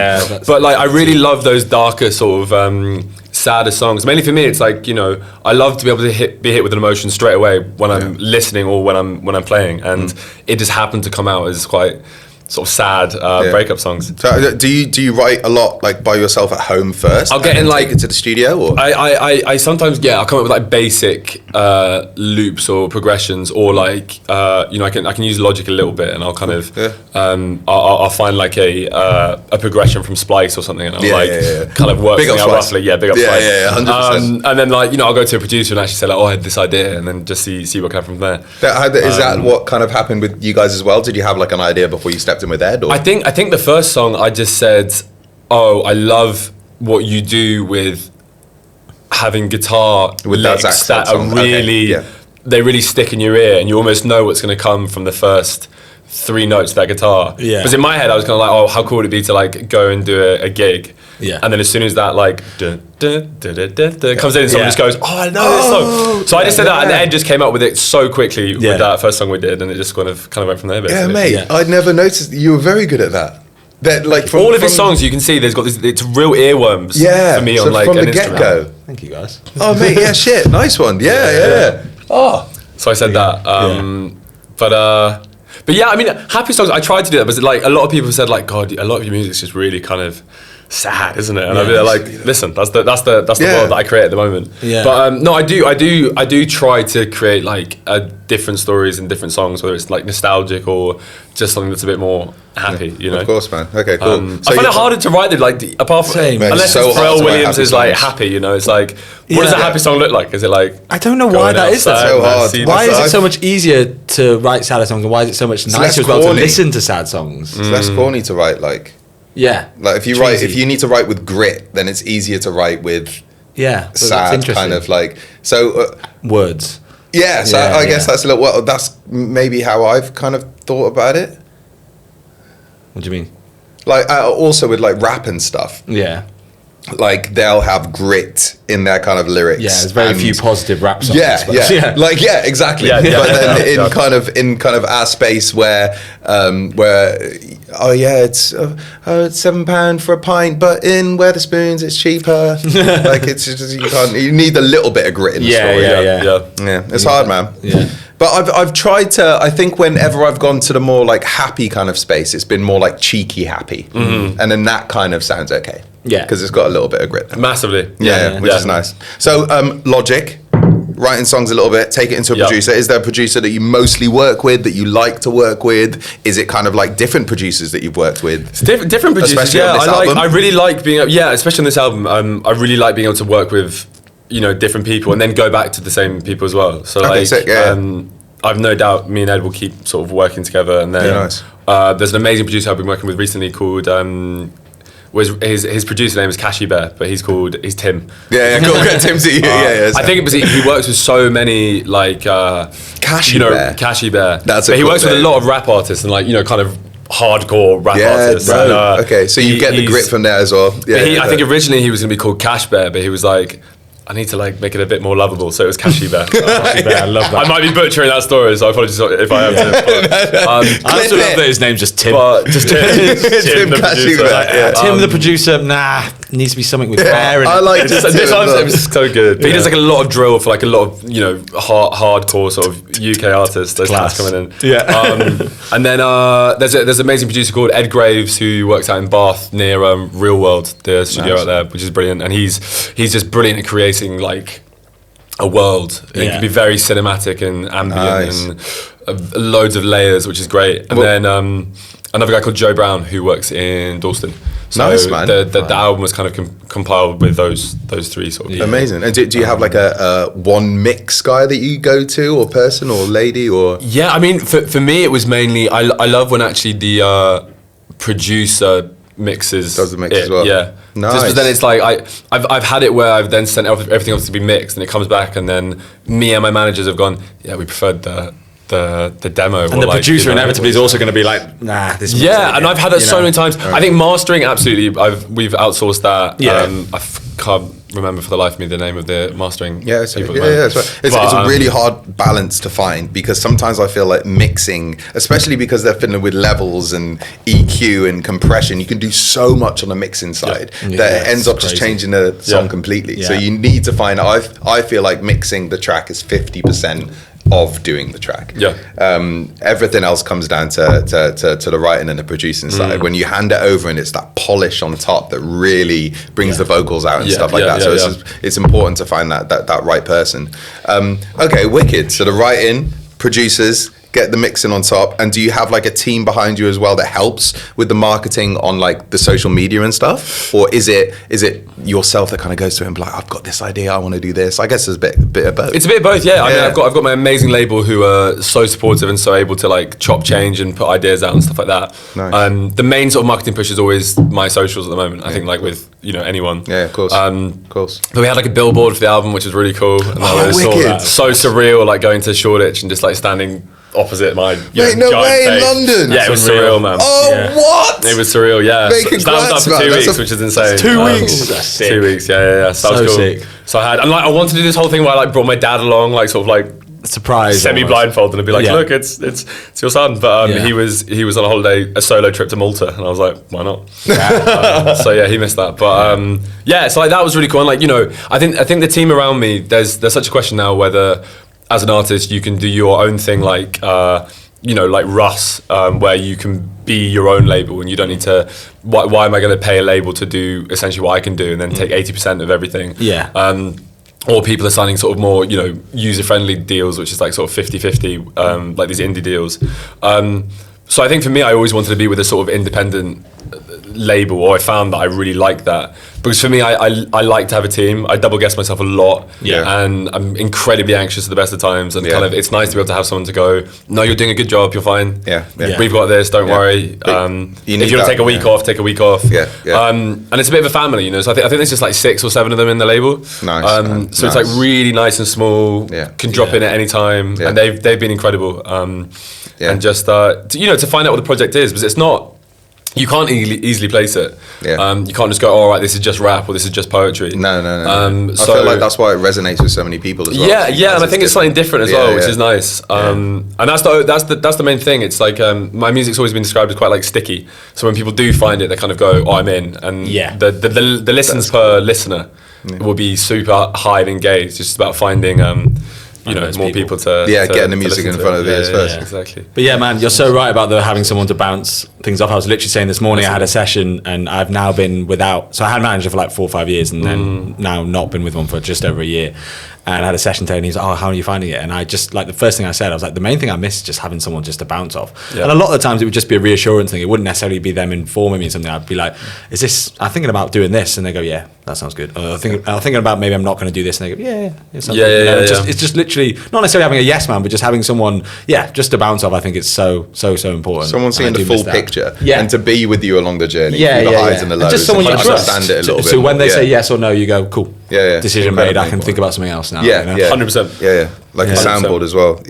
But like I really love those darker sort of sadder songs. Mainly for me, it's like I love to be able to be hit with an emotion straight away when I'm listening or when I'm playing, and it just happened to come out as quite sort of sad breakup songs.
So do you write a lot like by yourself at home first?
I'll get in like
into the studio, or
I sometimes I'll come up with like basic loops or progressions, or like I can use Logic a little bit, and I'll kind of I'll find like a progression from Splice or something, and I'll kind of work something out roughly. Yeah, big up Splice.
Yeah, 100%.
And then I'll go to a producer and actually say like, oh, I had this idea, and then just see what comes from there.
Is that what kind of happened with you guys as well? Did you have like an idea before you stepped in with Ed? Or?
I think the first song I just said, oh, I love what you do with having guitar with licks that are really they really stick in your ear, and you almost know what's going to come from the first 3 notes of that guitar. Yeah. Because in my head I was kind of like, oh, how cool would it be to like go and do a gig? Yeah. And then as soon as that like comes in, someone just goes, oh, I know this song. So I just said that, and Ed just came up with it so quickly with that first song we did, and it just kind of went from there. Basically.
Yeah, mate. I'd never noticed you were very good at that. That like from
all of his songs, you can see there's got this. It's real earworms.
Yeah,
for me
so
on like
from
an
the get go.
Thank you guys.
Oh mate, yeah, shit, nice one. Yeah. Oh,
so I said that. But yeah, I mean, happy songs. I tried to do that, but like a lot of people said, like, God, a lot of your music's just really kind of sad, isn't it? And I'd be like, listen, that's the world that I create at the moment. Yeah. But no, I do try to create like different stories and different songs, whether it's like nostalgic or just something that's a bit more happy. You know.
Of course, man. Okay, cool.
So I find it harder to write it like apart from unless so Pharrell Williams is like happy. You know, it's like what does a happy song look like? Is it like
I don't know why that is.
So hard.
Why is it so much easier to write sadder songs, and why is it so much nicer as well to listen to sad songs?
It's less corny to write like.
Yeah,
like if you need to write with grit, then it's easier to write with sad kind of like
words.
Yeah, so I guess that's a little. Well, that's maybe how I've kind of thought about it.
What do you mean?
Like also with like rap and stuff.
Yeah.
like they'll have grit in their kind of lyrics.
Yeah, there's very few positive rap songs.
Exactly. But then in kind of our space where it's £7 for a pint, but in Weatherspoons it's cheaper. Like it's just, you need a little bit of grit in the story. Yeah. It's hard, man.
Yeah.
But I've tried to. I think whenever I've gone to the more like happy kind of space, it's been more like cheeky happy, and then that kind of sounds okay.
Yeah,
because it's got a little bit of grit.
Massively.
Which is nice. So Logic, writing songs a little bit, take it into a producer. Is there a producer that you mostly work with, that you like to work with? Is it kind of like different producers that you've worked with?
It's different producers.
Especially on this album?
I really like being. Especially on this album. I really like being able to work with, different people and then go back to the same people as well. So I've no doubt me and Ed will keep sort of working together. And then there's an amazing producer I've been working with recently called his producer name is Cashy Bear, but he's Tim.
Cool. Tim's
I think it was he works with so many like
Cashy Bear.
Cashy Bear.
That's
he works with a lot of rap artists and like kind of hardcore rap artists.
Right. Okay, so you get the grit from there as well.
I think originally he was going to be called Cash Bear, but he was like, I need to like make it a bit more lovable, so it was Cashy Bear.
I love that.
I might be butchering that story, so I apologize if I have to.
I also love that his name's just Tim.
But just Tim the
Cashy
producer.
Bear.
Tim the producer. Needs to be something with Bear. In
I like
this album. It was so good. But he does like a lot of drill for like a lot of hardcore sort of UK artists. Those cats coming in.
Yeah.
And then there's an amazing producer called Ed Graves who works out in Bath near Real World, the studio out there, which is brilliant. And he's just brilliant at creating like a world. It can be very cinematic and ambient and loads of layers, which is great. And then another guy called Joe Brown who works in Dalston. So
nice, man.
The album was kind of compiled with those three sort of.
Amazing. And do you have like a one mix guy that you go to, or person, or lady, or?
Yeah, I mean, for me, it was mainly I love when actually the producer mixes.
Does the mix as well?
Yeah.
Nice.
Just but then it's like I've had it where I've then sent everything else to be mixed, and it comes back, and then me and my managers have gone, yeah, we preferred the demo.
And the producer inevitably is also going to be like, nah, this.
And I've had that so many times. Right. I think mastering, absolutely, we've outsourced that.
Yeah.
I can't remember for the life of me the name of the mastering.
That's right. It's a really hard balance to find, because sometimes I feel like mixing, especially because they're fiddling with levels and EQ and compression, you can do so much on the mixing side that it ends up just changing the song completely. So you need to find. I feel like mixing the track is 50% of doing the track. Everything else comes down to the writing and the producing side. When you hand it over and it's that polish on top that really brings the vocals out and stuff like that. So it's important to find that right person. Okay, wicked. So the writing, producers, get the mixing on top, and do you have like a team behind you as well that helps with the marketing on like the social media and stuff, or is it yourself that kind of goes to it and be like, I've got this idea, I want to do this? I guess there's a bit of both.
It's a bit of both, I mean, I've got my amazing label who are so supportive and so able to like chop change and put ideas out and stuff like that.
Nice.
The main sort of marketing push is always my socials at the moment. I think like with anyone.
Yeah, of course. Of course.
But we had like a billboard for the album, which was really cool. And
wicked.
So surreal, like going to Shoreditch and just like standing opposite my
Wait, no way, in London?
Yeah, it was surreal, man.
What?
It was surreal, yeah.
Mate,
so that was done for 2 weeks, which is insane.
2 weeks?
That's sick.
2 weeks, yeah. So that was cool.
Sick.
So I wanted to do this whole thing where I like brought my dad along, like sort of like
surprise,
semi-blindfolded, and I'd be like, look, it's your son. But he was on a holiday, a solo trip to Malta, and I was like, why not? So yeah, he missed that. But so like that was really cool. And like I think the team around me, there's such a question now whether as an artist you can do your own thing, like like Russ, where you can be your own label and you don't need to. Why am I going to pay a label to do essentially what I can do and then take 80% of everything? Or people are signing sort of more, user-friendly deals, which is like sort of 50-50, like these indie deals. So I think for me, I always wanted to be with a sort of independent label, or I found that I really like that. Because for me, I like to have a team. I double guess myself a lot, and I'm incredibly anxious at the best of times. And kind of, it's nice to be able to have someone to go, no, you're doing a good job, you're fine. We've got this, don't worry. If you want to take a week off, take a week off. And it's a bit of a family, So I think there's just like 6 or 7 of them in the label.
Nice.
So it's like really nice and small. Can drop in at any time, and they've been incredible. And just to find out what the project is, because it's not. you can't easily place it.
Yeah.
You can't just go, all right, this is just rap or this is just poetry.
No. I
So
feel like that's why it resonates with so many people as well.
Yeah, and I think it's something different as well, which is nice. And that's the main thing. It's like my music's always been described as quite like sticky. So when people do find it, they kind of go, "Oh, I'm in." And the listens per listener will be super high and engaged. It's just about finding. More people to
getting the music in front of theirs first.
Exactly.
But yeah, man, you're so right about having someone to bounce things off. I was literally saying this morning I had a session and I've now been without. So I had a manager for like 4 or 5 years and then now not been with one for just over a year. And I had a session today and he's like, "Oh, how are you finding it?" And I just, like, the first thing I said, I was like, the main thing I miss is just having someone just to bounce off. Yeah. And a lot of the times it would just be a reassurance thing. It wouldn't necessarily be them informing me something. I'd be like, I'm thinking about doing this. And they go, "Yeah, that sounds good." Or I'm thinking about maybe I'm not going to do this. And they go, "Yeah. It's just literally, not necessarily having a yes man, but just having someone, just to bounce off. I think it's so important.
Someone seeing the full picture and to be with you along the journey, through the highs and the lows.
And just someone you trust.
Understand it a little bit.
So when they say yes or no, you go, "Cool. Decision made. I can think about something else now."
100%.
Yeah. Like a soundboard as well.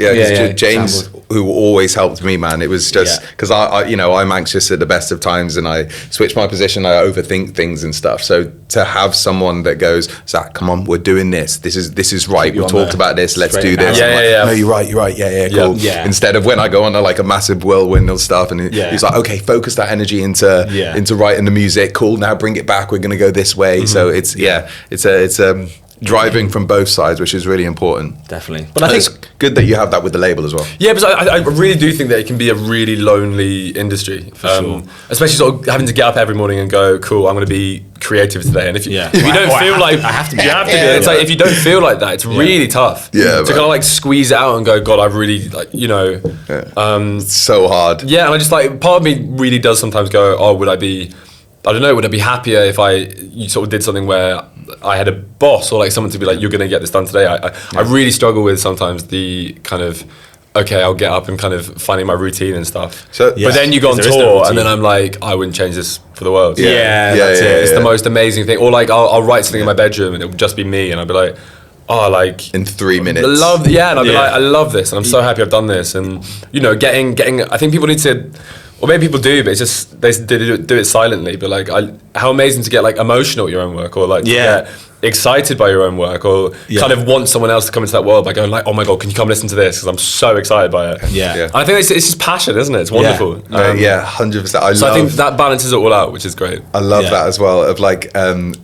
James, who always helped me, man. It was just because I'm anxious at the best of times, and I switch my position. I overthink things and stuff. So to have someone that goes, "Zach, come on, we're doing this. This is right. We talked about this. Let's do this." No, you're right. Yeah, cool. Yeah. Instead of when I go on like a massive whirlwind of stuff, and he's like, "Okay, focus that energy into writing the music. Cool. Now bring it back. We're gonna go this way." Mm-hmm. So it's driving from both sides, which is really important.
Definitely.
But I think it's good that you have that with the label as well.
Yeah, because I really do think that it can be a really lonely industry. For sure. Especially sort of having to get up every morning and go, "Cool, I'm going to be creative today." And if you don't feel like
I have to be.
You have to do it. It's like if you don't feel like that, it's really tough.
Yeah,
to kind of like squeeze it out and go, "God, I really
it's so hard.
Yeah, and I just like, part of me really does sometimes go, "Oh, would I be happier if you sort of did something where I had a boss or like someone to be like, 'You're going to get this done today'?" I really struggle with sometimes the kind of, okay, I'll get up and kind of finding my routine and stuff. But then you go on tour and then I'm like, I wouldn't change this for the world.
That's it.
It's the most amazing thing. Or like I'll write something in my bedroom and it would just be me and I'll be like, "Oh, like
in 3 minutes."
and I'll be like, "I love this and I'm so happy I've done this." And getting I think people need to, or maybe people do, but it's just they do it silently. But like, how amazing to get like emotional at your own work, or like to get excited by your own work, or kind of want someone else to come into that world by going like, "Oh my God, can you come listen to this? Because I'm so excited by it." I think it's just passion, isn't it? It's wonderful.
100%. I
think that balances it all out, which is great.
I love that as well. Of like, I'm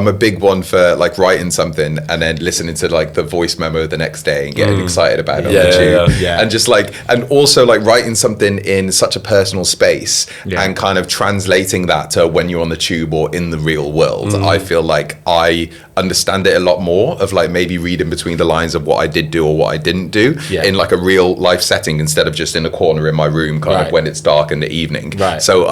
a big one for like writing something and then listening to like the voice memo the next day and getting excited about it on the tube, and just like, and also like writing something in such a personal space and kind of translating that to when you're on the tube or in the real world. I feel like I understand it a lot more, of like maybe reading between the lines of what I did do or what I didn't do in like a real life setting, instead of just in a corner in my room kind of when it's dark in the evening. So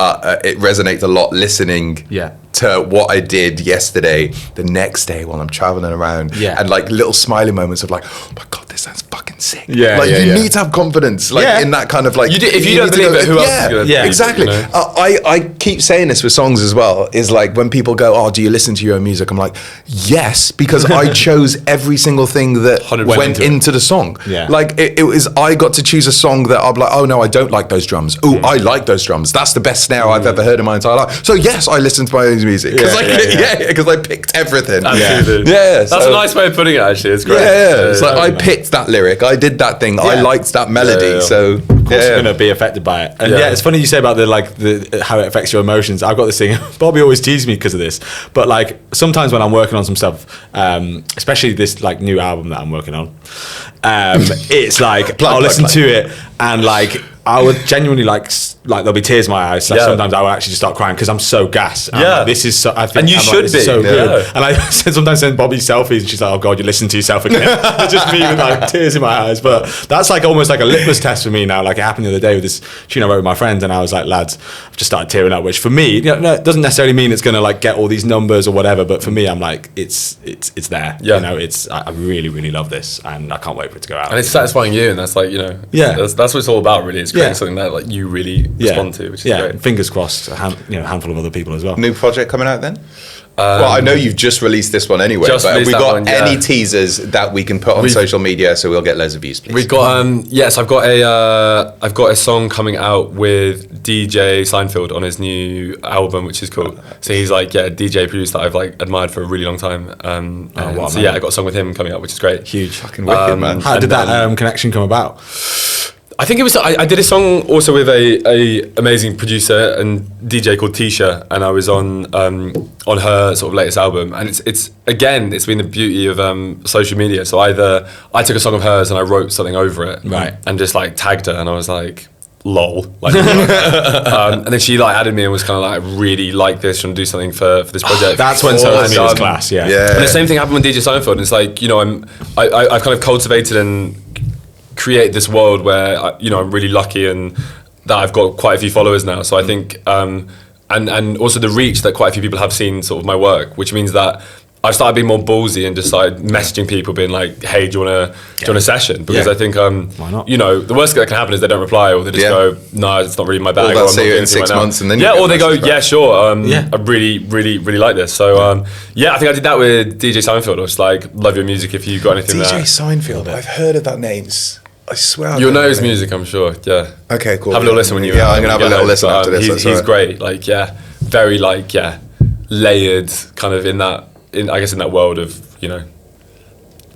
it resonates a lot listening to what I did yesterday the next day while I'm traveling around, and like little smiley moments of like, "Oh my God, this sounds fucking sick." You need to have confidence in that kind of like,
if you don't believe it, who else is going to
exactly. I keep saying this with songs as well, is like when people go, "Oh, do you listen to your own music?" I'm like, yes, because I chose every single thing that went into the song. Like it was, I got to choose a song that I'm like, "Oh no, I don't like those drums. Oh, I like those drums. That's the best snare I've ever heard in my entire life." So yes, I listened to my own music because I picked everything.
Absolutely. That's a nice way of putting it. Actually, it's great.
It's like I picked that lyric, I did that thing, I liked that melody. So of course
you're going to be affected by it. And it's funny you say about the how it affects your emotions. I've got this thing. Bobby always teases me because of this, but like sometimes when I'm working on some stuff, especially this like new album that I'm working on, it's like I'll listen to it and like I would genuinely like there'll be tears in my eyes. Like sometimes I will actually just start crying because I'm so gassed. Like, this is so. I think,
and you should be
so good. And I sometimes send Bobby selfies, and she's like, "Oh God, you listen to yourself again." It's just me with like tears in my eyes. But that's like almost like a litmus test for me now. Like it happened the other day with this tune I wrote with my friends, and I was like, "Lads, I've just started tearing up." Which for me, it doesn't necessarily mean it's going to like get all these numbers or whatever. But for me, I'm like, it's there. I really really love this, and I can't wait for it to go out.
And it's satisfying you, and that's like that's what it's all about. Really, it's creating something that like you really respond to, which is great.
Fingers crossed, a handful of other people as well.
New project coming out then? Well, I know you've just released this one anyway,
Just
but have
released
we
that
got
one, yeah.
any teasers that we can put on social media so we'll get loads of views, please?
We've got yes, I've got a song coming out with DJ Seinfeld on his new album, which is cool. So he's like DJ producer that I've like admired for a really long time.
wow,
so
man.
I got a song with him coming out, which is great.
Huge.
Fucking wicked, man.
How did that connection come about?
I think it was. I did a song also with a amazing producer and DJ called Tisha, and I was on her sort of latest album. And it's been the beauty of social media. So either I took a song of hers and I wrote something over it,
right,
and just like tagged her, and I was like, lol, like, and then she like added me and was kind of like, really like this, trying to do something for this project.
That's when social media is class, yeah.
And the same thing happened with DJ Seinfeld. And it's like, you know, I've kind of cultivated and create this world where I'm really lucky and that I've got quite a few followers now. So I think and also the reach that quite a few people have seen sort of my work, which means that I've started being more ballsy and just started messaging people, being like, "Hey, do you want a session?" Because I think
why not?
the worst that can happen is they don't reply, or they just go, "No, it's not really my bag."
Or they'll see you in 6 months and then
or they go, "Yeah, sure, I really, really, really like this." So I think I did that with DJ Seinfeld. I was like, "Love your music. If you got anything
DJ
there."
Seinfeld, I've heard of that name. I swear.
You'll know his music, I'm sure. Yeah.
Okay, cool.
Have a little listen when you.
Yeah, I'm gonna have a little listen after this.
He's great. Like, very like layered, kind of in that world of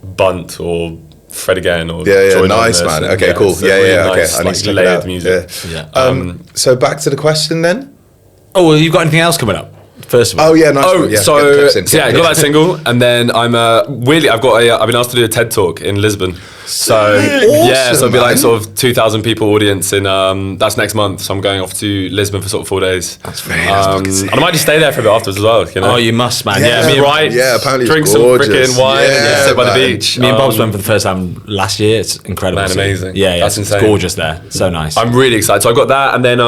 Bunt or Fred Again or Joy
nice, man. Okay, cool.
Really
okay.
nice,
I need to check
layered
it out.
music.
Yeah. So back to the question then.
Oh, well, you've got anything else coming up? First of all.
Oh yeah, nice. one. Yeah,
I got that single, and then I'm weirdly I've been asked to do a TED Talk in Lisbon. So
awesome,
so it'll be like
man.
sort of 2,000 people audience in that's next month. So I'm going off to Lisbon for sort of 4 days.
That's very
and I might just stay there for a bit afterwards as well.
Oh, you must, man.
Yeah,
me and,
right.
Yeah, apparently it's
drink some
gorgeous.
freaking wine and sit by the
man.
beach.
me and Bob's went for the first time last year. It's incredible.
Man, amazing.
Yeah,
That's
it's
insane.
gorgeous there. So nice.
I'm really excited. So I got that, and then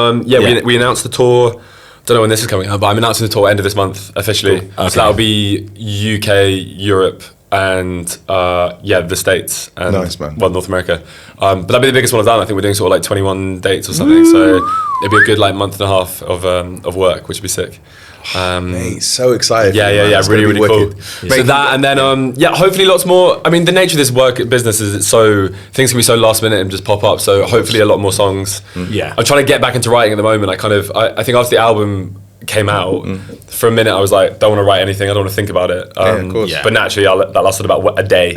we announced the tour. Don't know when this is coming out, but I'm announcing the tour end of this month officially.
Cool. Okay.
So that'll be UK, Europe, and the States and
Nice, man.
North America. But that'll be the biggest one I've done. I think we're doing sort of like 21 dates or something. So it'll be a good like month and a half of work, which would be sick.
Mate, so excited.
Yeah,
It's
really,
gonna be
really cool.
wicked.
So that, and then hopefully lots more. I mean, the nature of this business is it's so things can be so last minute and just pop up. So hopefully a lot more songs.
Yeah.
I'm trying to get back into writing at the moment. I think after the album came out, for a minute I was like, don't want to write anything. I don't want to think about it.
of course.
Yeah.
But naturally, that lasted about a day.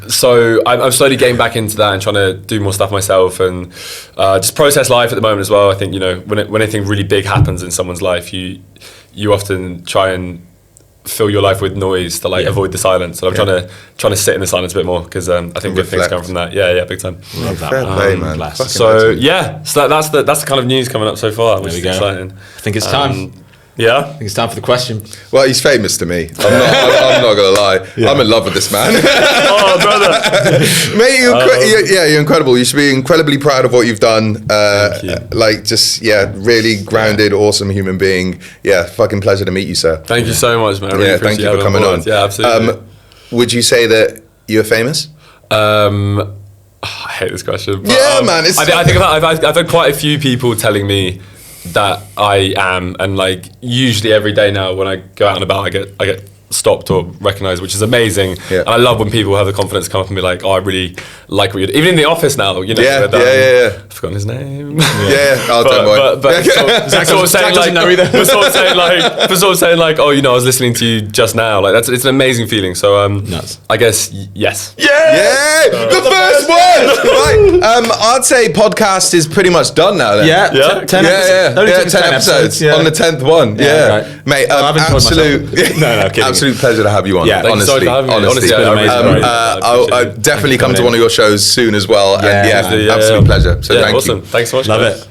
So I'm slowly getting back into that and trying to do more stuff myself and just process life at the moment as well. I think when anything really big happens in someone's life, you often try and fill your life with noise to avoid the silence. So I'm trying to sit in the silence a bit more because I think good things come from that. Yeah, big time.
Love that.
Fair play, man.
Class.
Fucking
So
legend.
so that's the kind of news coming up so far, which
we
is
go.
exciting.
I think it's time.
Yeah.
I think it's time for the question.
Well, he's famous to me. I'm not gonna lie. I'm in love with this man.
Oh, brother.
Mate, you're incredible. You should be incredibly proud of what you've done.
Thank you.
Really grounded, awesome human being. Yeah, fucking pleasure to meet you, sir.
Thank you so much, man. I really
Thank you
appreciate
for coming
having
on.
me Yeah, absolutely.
Would you say that you're famous?
I hate this question. But,
Yeah, man, it's
I think I've had quite a few people telling me that I am, and like usually every day now when I go out and about, I get stopped or recognised, which is amazing.
Yeah.
And I love when people have the confidence to come up and be like, "Oh, I really like what you're doing." Even in the office now,
Yeah,
with,
yeah.
I've forgotten his name.
I'll don't worry.
But sort of saying like, sort of saying like, oh, I was listening to you just now. Like it's an amazing feeling. So
Nuts.
I guess yes.
Yeah, the first one. Right. I'd say podcast is pretty much done now. Then.
Yeah.
10 episodes. Only took us
10 episodes
yeah.
on the 10th one. Yeah,
right.
Mate,
I've enjoyed
absolute,
kidding.
absolute pleasure to have you on.
Yeah, thank
you so much
honestly,
for having me.
honestly,
Honestly, I really
I'll definitely come to one of your shows soon as well.
Yeah,
And
man.
absolute pleasure. So thank
awesome.
you.
Thanks so much.
Love
guys.
it.